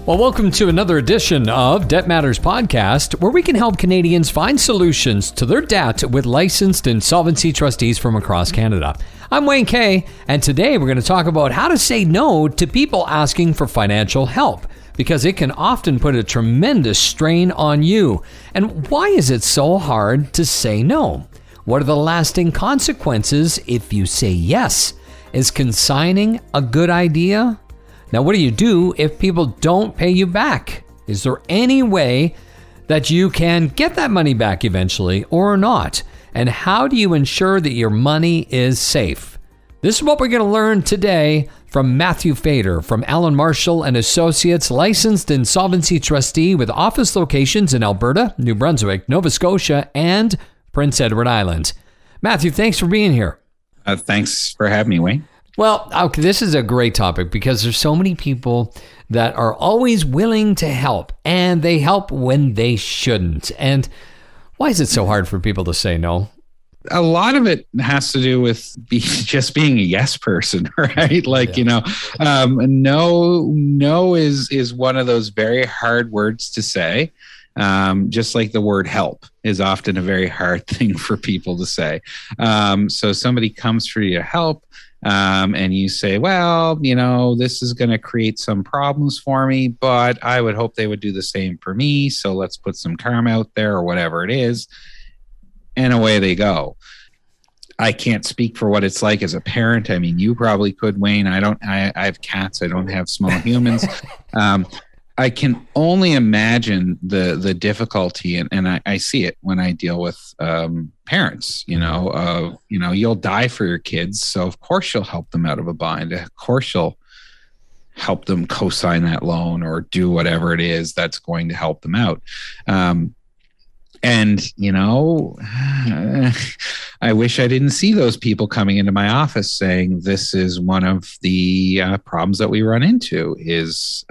Well, welcome to another edition of Debt Matters Podcast, where we can help Canadians find solutions to their debt with licensed insolvency trustees from across Canada. I'm Wayne Kay, and today we're going to talk about how to say no to people asking for financial help, because it can often put a tremendous strain on you. And why is it so hard to say no? What are the lasting consequences if you say yes? Is consigning a good idea? Now, what do you do if people don't pay you back? Is there any way that you can get that money back eventually or not? And how do you ensure that your money is safe? This is what we're going to learn today from Matthew Fader from Allan Marshall and Associates, licensed insolvency trustee with office locations in Alberta, New Brunswick, Nova Scotia, and Prince Edward Island. Matthew, thanks for being here. Thanks for having me, Wayne. Well, okay, this is a great topic because there's so many people that are always willing to help, and they help when they shouldn't. And why is it so hard for people to say no? A lot of it has to do with just being a yes person, right? Like, no is one of those very hard words to say. Just like the word help is often a very hard thing for people to say. So somebody comes for you to help, and you say, well, this is going to create some problems for me, but I would hope they would do the same for me. So let's put some term out there or whatever it is. And away they go. I can't speak for what it's like as a parent. I mean, you probably could, Wayne. I have cats. I don't have small humans. I can only imagine the difficulty, and I see it when I deal with parents. You'll die for your kids, so of course you'll help them out of a bind. Of course you'll help them co-sign that loan or do whatever it is that's going to help them out. I wish I didn't see those people coming into my office saying this is one of the problems that we run into is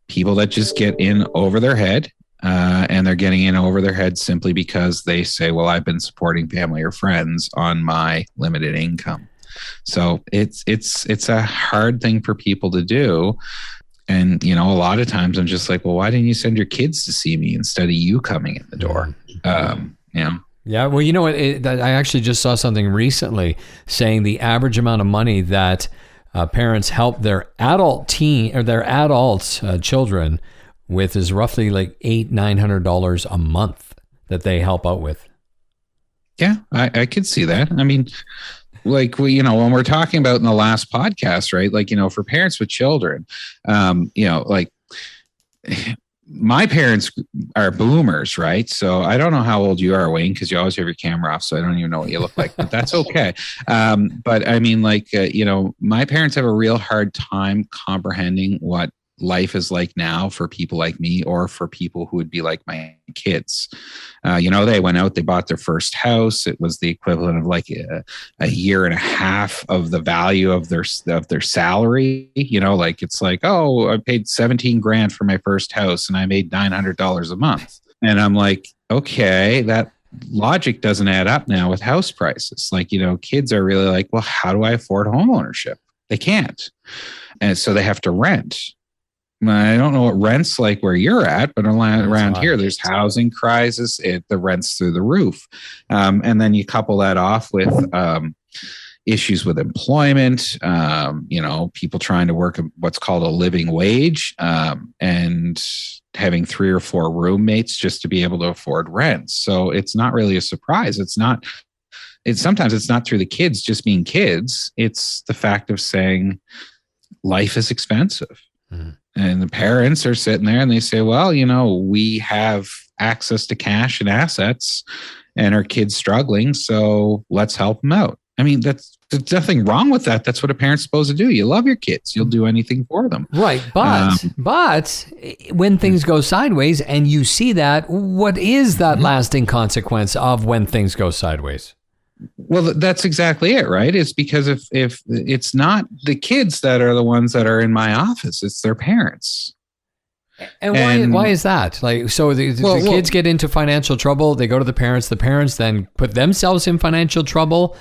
people that just get in over their head, and they're getting in over their head simply because they say, well, I've been supporting family or friends on my limited income. So it's a hard thing for people to do. And, a lot of times I'm just like, well, why didn't you send your kids to see me instead of you coming in the door? Yeah, well, I actually just saw something recently saying the average amount of money that parents help their adult children with is roughly like $800-900 a month that they help out with. Yeah, I could see that. I mean, like when we're talking about in the last podcast, right? Like, for parents with children, like my parents are boomers, right? So I don't know how old you are, Wayne, because you always have your camera off. So I don't even know what you look like, but that's okay. But I mean, like, my parents have a real hard time comprehending what life is like now for people like me or for people who would be like my kids. They went out, they bought their first house. It was the equivalent of like a year and a half of the value of their salary. Like it's like, oh, I paid $17,000 for my first house and I made $900 a month. And I'm like, okay, that logic doesn't add up now with house prices. Like, kids are really like, well, how do I afford home ownership? They can't. And so they have to rent. I don't know what rent's like where you're at, but around here, there's housing crisis. The rent's through the roof. And then you couple that off with issues with employment, people trying to work what's called a living wage, and having 3 or 4 roommates just to be able to afford rent. So it's not really a surprise. Sometimes it's not through the kids just being kids. It's the fact of saying life is expensive. Mm-hmm. And the parents are sitting there and they say, well, we have access to cash and assets and our kid's struggling, so let's help them out. I mean, there's nothing wrong with that. That's what a parent's supposed to do. You love your kids. You'll do anything for them. Right. But when things go sideways and you see that, what is that lasting consequence of when things go sideways? Well, that's exactly it, right? It's because if it's not the kids that are the ones that are in my office, it's their parents. And why is that? Like, so the kids get into financial trouble, they go to the parents then put themselves in financial trouble.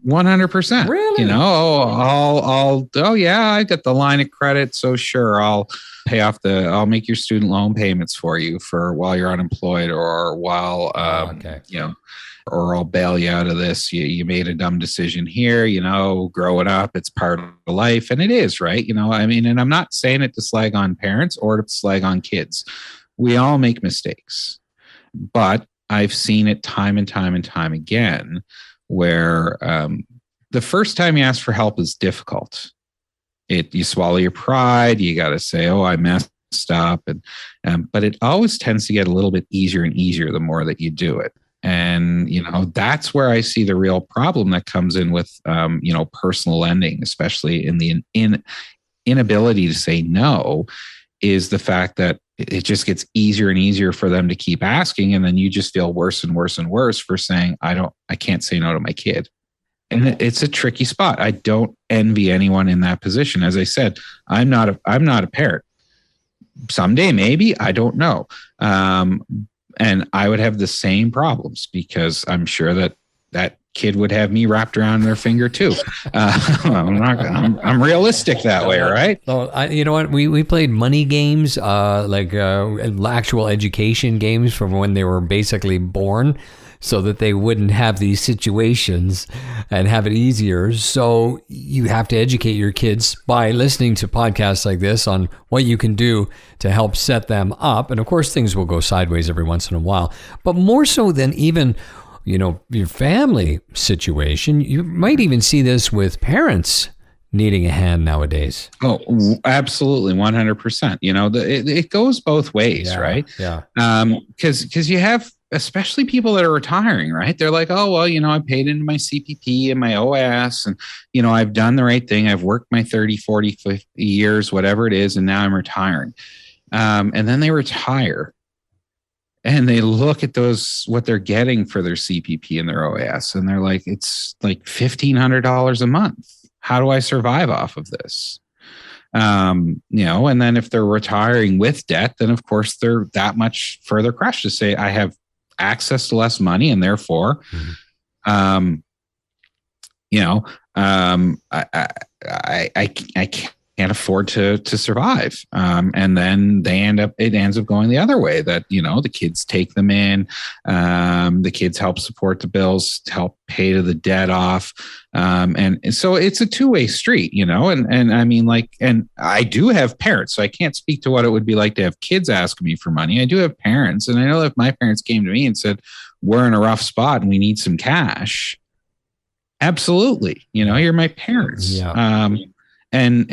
100%. Really? Oh yeah, I got the line of credit. So sure, I'll I'll make your student loan payments for you for while you're unemployed or while, or I'll bail you out of this. You made a dumb decision here, growing up, it's part of life. And it is, right. And I'm not saying it to slag on parents or to slag on kids. We all make mistakes, but I've seen it time and time and time again where the first time you ask for help is difficult. You swallow your pride. You got to say, "Oh, I messed up," but it always tends to get a little bit easier and easier the more that you do it. And that's where I see the real problem that comes in with personal lending, especially in the inability to say no, is the fact that it just gets easier and easier for them to keep asking. And then you just feel worse and worse and worse for saying, I can't say no to my kid. And it's a tricky spot. I don't envy anyone in that position. As I said, I'm not a parent. Someday, maybe, I don't know. And I would have the same problems because I'm sure that kid would have me wrapped around their finger too. I'm realistic that way, right? So you know what? We played money games, like actual education games from when they were basically born, so that they wouldn't have these situations and have it easier. So you have to educate your kids by listening to podcasts like this on what you can do to help set them up. And of course, things will go sideways every once in a while, but more so than even your family situation, you might even see this with parents needing a hand nowadays. Oh, absolutely. 100%. It goes both ways, right? Yeah. Because you have, especially people that are retiring, right? They're like, oh, well, I paid into my CPP and my OS and, I've done the right thing. I've worked my 30, 40, 50 years, whatever it is. And now I'm retiring. And then they retire. And they look at what they're getting for their CPP and their OAS, and they're like, it's like $1,500 a month. How do I survive off of this? And then if they're retiring with debt, then of course they're that much further crushed to say, I have access to less money, and therefore, I can't afford to survive. And then it ends up going the other way that, the kids take them in, the kids help support the bills, to help pay to the debt off. And so it's a two-way street, and I mean, and I do have parents, so I can't speak to what it would be like to have kids ask me for money. I do have parents, and I know if my parents came to me and said, we're in a rough spot and we need some cash. Absolutely. You're my parents. Yeah. And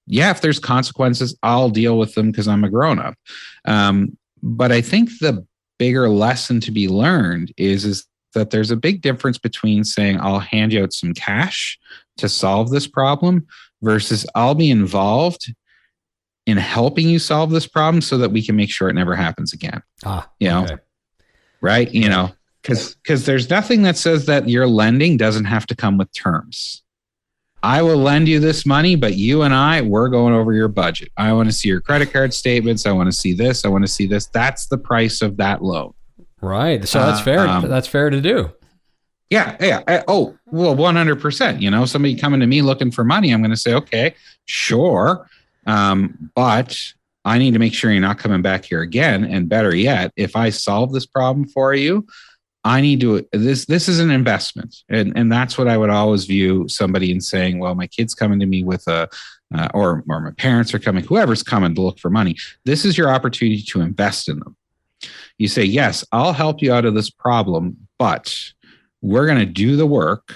yeah, if there's consequences, I'll deal with them because I'm a grown up. But I think the bigger lesson to be learned is that there's a big difference between saying I'll hand you out some cash to solve this problem versus I'll be involved in helping you solve this problem so that we can make sure it never happens again. Okay. Right? Because there's nothing that says that your lending doesn't have to come with terms. I will lend you this money, but you and we're going over your budget. I want to see your credit card statements. I want to see this. I want to see this. That's the price of that loan. Right. So that's fair. That's fair to do. Yeah. Oh, well, 100%. Somebody coming to me looking for money, I'm going to say, okay, sure. But I need to make sure you're not coming back here again. And better yet, if I solve this problem for you, I need to, this is an investment. And that's what I would always view somebody in saying, well, my kid's coming to me with or my parents are coming, whoever's coming to look for money. This is your opportunity to invest in them. You say, yes, I'll help you out of this problem, but we're going to do the work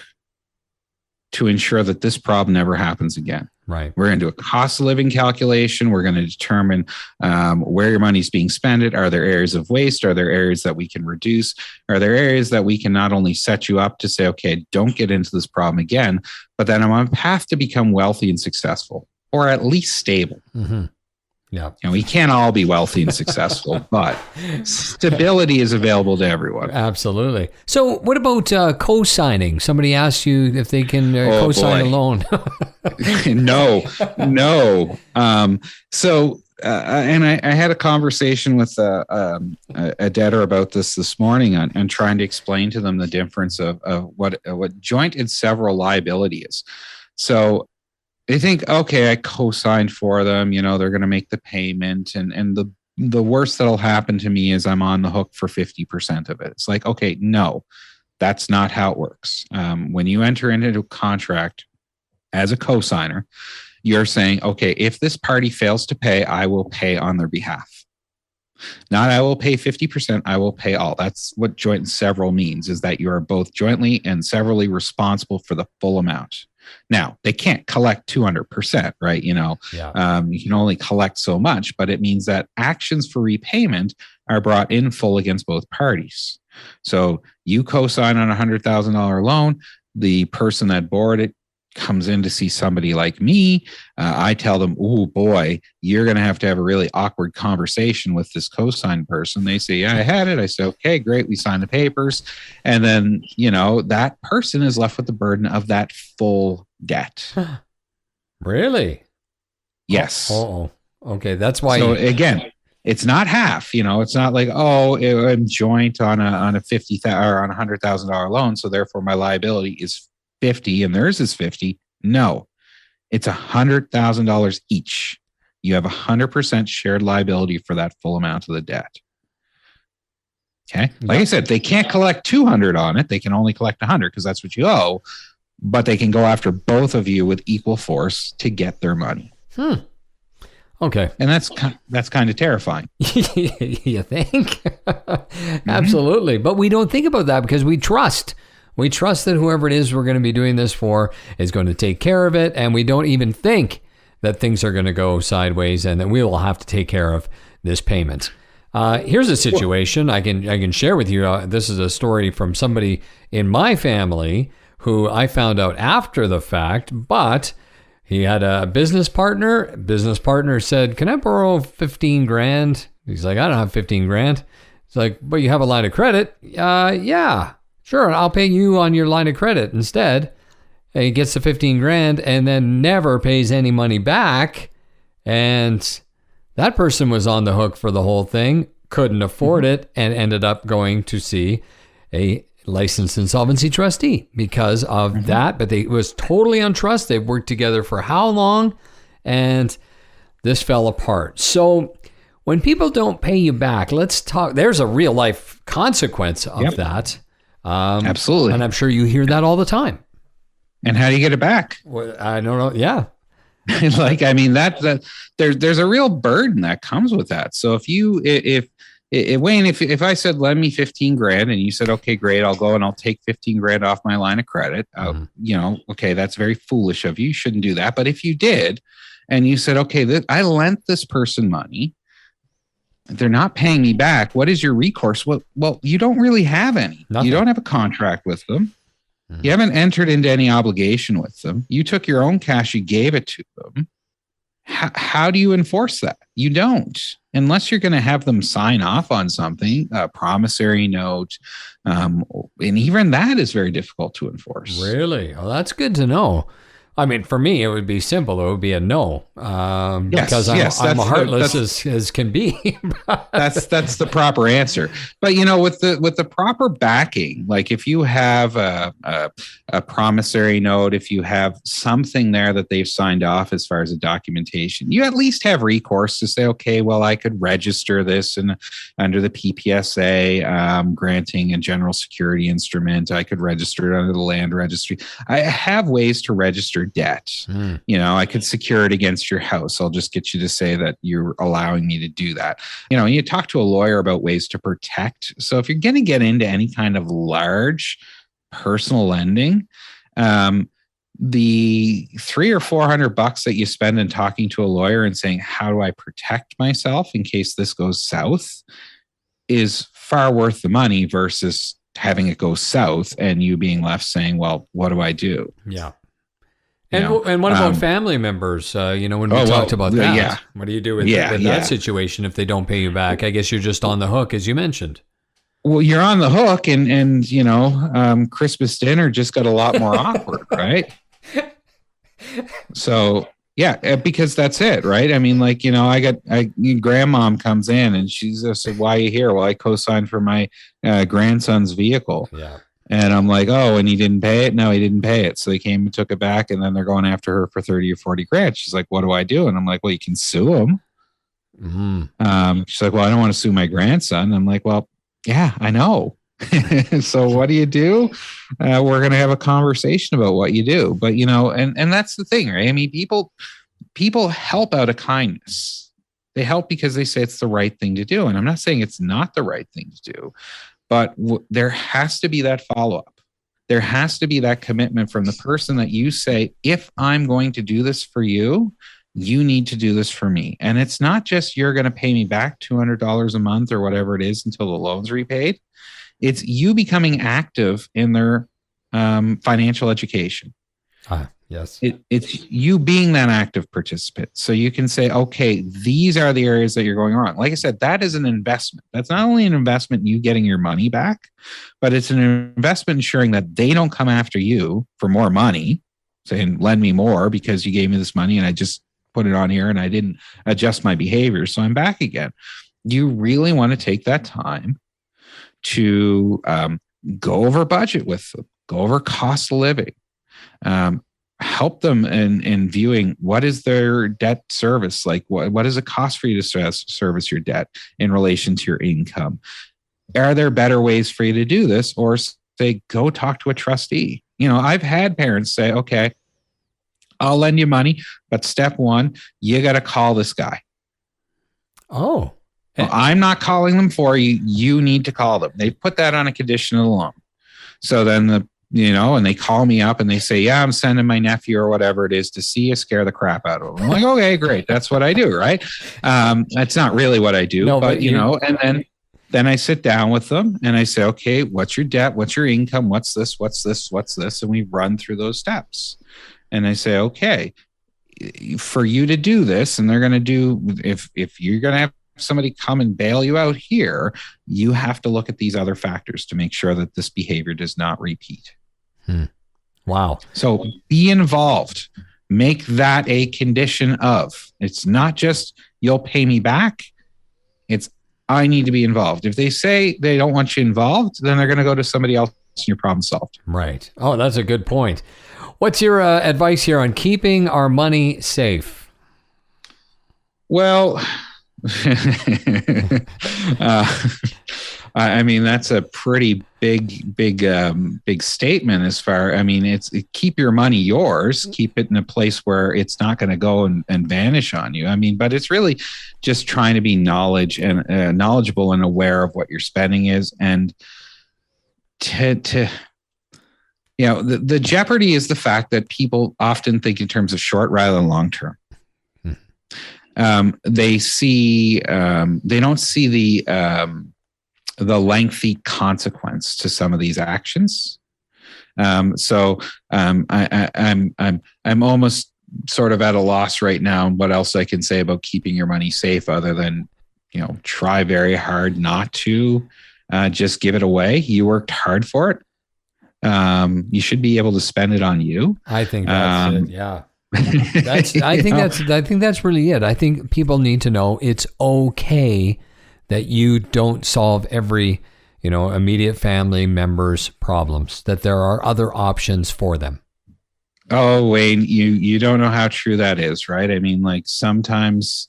to ensure that this problem never happens again. Right. We're going to do a cost of living calculation. We're going to determine where your money's being spent. Are there areas of waste? Are there areas that we can reduce? Are there areas that we can not only set you up to say, okay, don't get into this problem again, but then I'm on a path to become wealthy and successful, or at least stable. Mm-hmm. Yeah. We can't all be wealthy and successful, but stability is available to everyone. Absolutely. So what about co-signing? Somebody asks you if they can co-sign a loan. No. So and I had a conversation with a debtor about this morning and trying to explain to them the difference of what joint and several liability is. So they think, okay, I co-signed for them, they're going to make the payment, and the worst that'll happen to me is I'm on the hook for 50% of it. It's like, okay, no, that's not how it works. When you enter into a contract as a co-signer, you're saying, okay, if this party fails to pay, I will pay on their behalf. Not I will pay 50%, I will pay all. That's what joint and several means, is that you are both jointly and severally responsible for the full amount. Now, they can't collect 200%, right? You can only collect so much, but it means that actions for repayment are brought in full against both parties. So you co-sign on a $100,000 loan, the person that borrowed it comes in to see somebody like me. I tell them, oh boy, you're going to have a really awkward conversation with this co-sign person. They say, yeah, I had it. I say, okay, great. We sign the papers. And then, that person is left with the burden of that full debt. Really? Yes. Oh, okay. That's why. So again, it's not half, it's not like, I'm joint on a $50,000 or on a $100,000 loan. So therefore my liability is 50 and theirs is 50. No, it's $100,000 each. You have 100% shared liability for that full amount of the debt. Okay. Like I said, they can't collect 200 on it. They can only collect 100 because that's what you owe, but they can go after both of you with equal force to get their money. Okay. And that's kind of terrifying. You think? Absolutely. But we don't think about that because we trust. We trust that whoever it is we're going to be doing this for is going to take care of it. And we don't even think that things are going to go sideways and that we will have to take care of this payment. Here's a situation I can share with you. This is a story from somebody in my family who I found out after the fact, but he had a business partner. Business partner said, "Can I borrow 15 grand?" He's like, "I don't have 15 grand." It's like, "But you have a line of credit." Yeah, sure. I'll pay you on your line of credit instead. And he gets the 15 grand and then never pays any money back. And that person was on the hook for the whole thing, couldn't afford it, and ended up going to see a licensed insolvency trustee because of that. But it was totally on trust. They've worked together for how long? And this fell apart. So when people don't pay you back, let's talk. There's a real life consequence of that. Absolutely. And I'm sure you hear that all the time. And how do you get it back? Well, I don't know. Yeah. that there's a real burden that comes with that. So Wayne, if I said, lend me 15 grand and you said, okay, great, I'll go and I'll take 15 grand off my line of credit. Okay, that's very foolish of you. You shouldn't do that. But if you did, and you said, okay, I lent this person money, they're not paying me back. What is your recourse? Well, you don't really have any. Nothing. You don't have a contract with them. You haven't entered into any obligation with them. You took your own cash, you gave it to them. How do you enforce that? You don't, unless you're going to have them sign off on something, a promissory note. And even that is very difficult to enforce. Really? Oh, that's good to know. I mean, for me, it would be simple. It would be a no, because I'm heartless as can be. that's the proper answer. But with the proper backing, like if you have a promissory note, if you have something there that they've signed off as far as a documentation, you at least have recourse to say, okay, well, I could register this under the PPSA, granting a general security instrument. I could register it under the land registry. I have ways to register debt. I could secure it against your house. I'll just get you to say that you're allowing me to do that. You talk to a lawyer about ways to protect. So if you're going to get into any kind of large personal lending, the $300 or $400 that you spend in talking to a lawyer and saying, how do I protect myself in case this goes south, is far worth the money versus having it go south and you being left saying, well, what do I do? Yeah. And what about family members? When we talked about that, what do you do with that situation if they don't pay you back? I guess you're just on the hook, as you mentioned. Well, you're on the hook, and Christmas dinner just got a lot more awkward, right? So, Yeah, because that's it, right? I mean, like, grandmom comes in and she's just said, "Why are you here?" Well, I co-signed for my grandson's vehicle. Yeah. And I'm like, "Oh, and he didn't pay it?" No, he didn't pay it. So they came and took it back, and then they're going after her for 30 or 40 grand. She's like, "What do I do?" And I'm like, "Well, you can sue him." Mm-hmm. She's like, "Well, I don't want to sue my grandson." I'm like, "Well, yeah, I know." So what do you do? We're going to have a conversation about what you do. But, and that's the thing, right? I mean, people help out of kindness. They help because they say it's the right thing to do. And I'm not saying it's not the right thing to do, but there has to be that follow-up. There has to be that commitment from the person that you say, if I'm going to do this for you, you need to do this for me. And it's not just you're going to pay me back $200 a month or whatever it is until the loan's repaid. It's you becoming active in their financial education. Yes. It's you being that active participant. So you can say, okay, these are the areas that you're going wrong. Like I said, that is an investment. That's not only an investment in you getting your money back, but it's an investment ensuring that they don't come after you for more money, saying, lend me more because you gave me this money and I just put it on here and I didn't adjust my behavior. So I'm back again. You really want to take that time to go over budget with them, go over cost of living, help them in viewing what is their debt service, like what is it cost for you to service your debt in relation to your income. Are there better ways for you to do this? Or say, go talk to a trustee. I've had parents say, okay, I'll lend you money, but step one, you got to call this guy. Oh. Well, I'm not calling them for you. You need to call them. They put that on a condition of the loan. So then and they call me up and they say, yeah, I'm sending my nephew or whatever it is to see you, scare the crap out of them. I'm like, okay, great. That's what I do. Right. That's not really what I do, no, but and then I sit down with them and I say, okay, what's your debt? What's your income? What's this? What's this? What's this? And we run through those steps. And I say, okay, for you to do this, and they're going to do, if you're going to have somebody come and bail you out here, you have to look at these other factors to make sure that this behavior does not repeat. Wow. So be involved. Make that a condition of. It's not just you'll pay me back. It's I need to be involved. If they say they don't want you involved, then they're going to go to somebody else and your problem solved. Right. Oh, that's a good point. What's your advice here on keeping our money safe? Well, I mean, that's a pretty big statement as far, it's keep your money yours, keep it in a place where it's not going to go and vanish on you. But it's really just trying to be knowledgeable and aware of what your spending is. And the jeopardy is the fact that people often think in terms of short rather than long term. They don't see the lengthy consequence to some of these actions. So I'm almost sort of at a loss right now. What else I can say about keeping your money safe other than, try very hard not to just give it away. You worked hard for it. You should be able to spend it on you. I think that's it. Yeah. I think that's really it. I think people need to know it's okay that you don't solve every, immediate family member's problems, that there are other options for them. Oh, Wayne, you don't know how true that is, right? Sometimes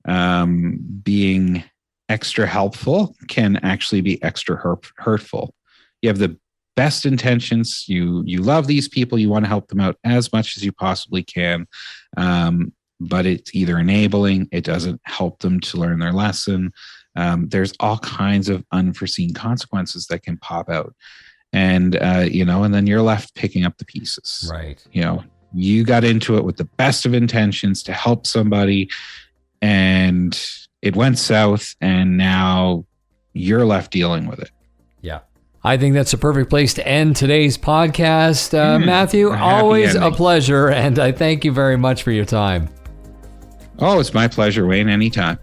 being extra helpful can actually be extra hurtful. You have the best intentions. You love these people. You want to help them out as much as you possibly can. But it's either enabling, it doesn't help them to learn their lesson. There's all kinds of unforeseen consequences that can pop out. And, and then you're left picking up the pieces. Right. You got into it with the best of intentions to help somebody and it went south and now you're left dealing with it. Yeah. I think that's a perfect place to end today's podcast. Matthew, always a pleasure. And I thank you very much for your time. Oh, it's my pleasure, Wayne. Anytime.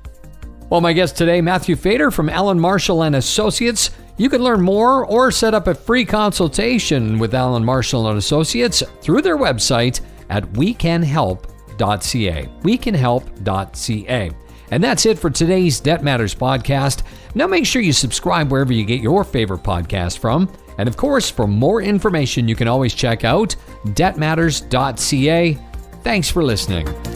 Well, my guest today, Matthew Fader from Allan Marshall and Associates. You can learn more or set up a free consultation with Allan Marshall and Associates through their website at wecanhelp.com. wecanhelp.ca. wecanhelp.ca. And that's it for today's Debt Matters podcast. Now make sure you subscribe wherever you get your favorite podcast from. And of course, for more information, you can always check out debtmatters.ca. Thanks for listening.